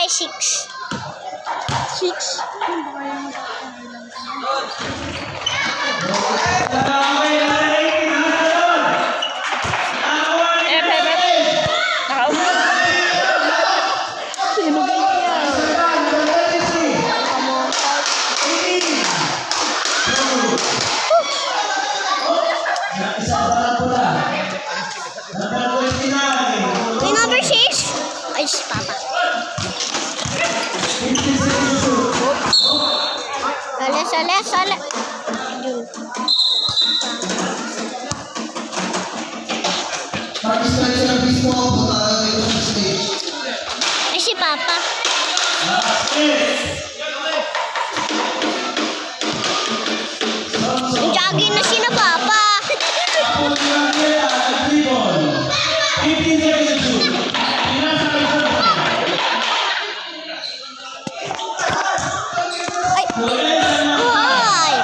ay 6. 6. Number 6. Ay, si Papa. Sale. Yun. Ay, si Papa. Jogging na si na Papa. Ay. Ay.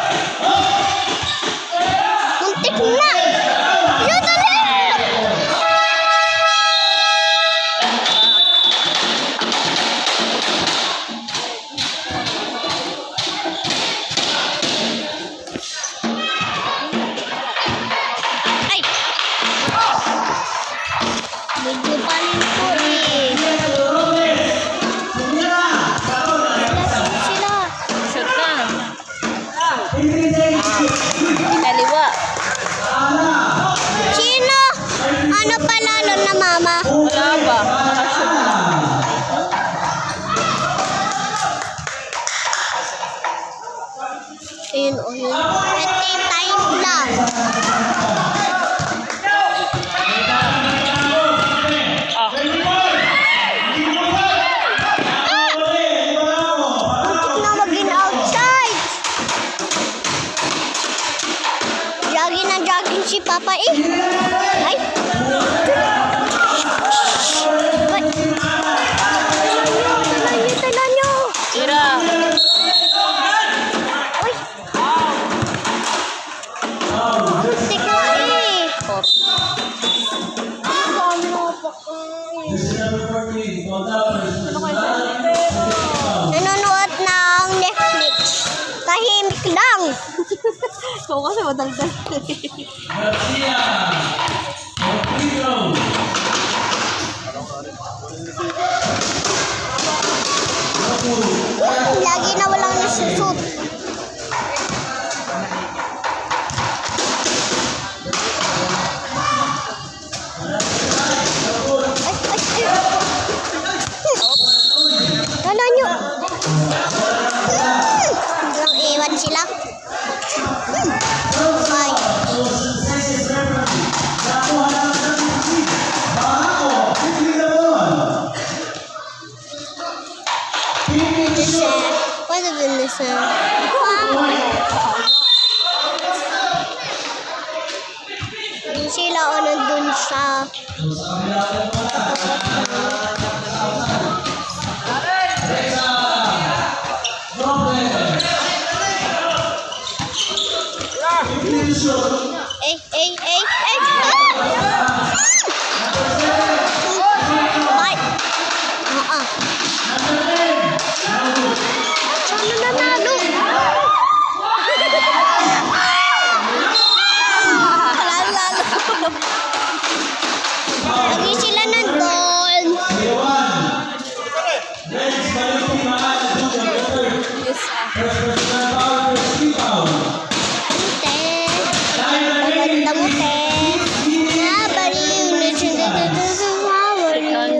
Muntik na. Yun dali. Ay. Medyo panin po eh. Sila. Shoot na. Kaliwa. Sino? Ano palalo na mama? Wala ba? Ayun o yun. Ito yung time lang. Muntik na maging outside. Jogging si Papa eh. Ay. Ay. Tala nyo. Tira. Uy. Muntik na eh. Nanonood ng Netflix. Tahimik lang. Ikaw kasi madaldal. Lagi na walang nasusut. Kala nyo. Hanggang iwan sila. Ay. What is this? Sila o nandun sa Ay! Ay! Sana nanalo? Lagi sila nandun. Maganda mo, te. Nabaliw na siya. Nabaliw.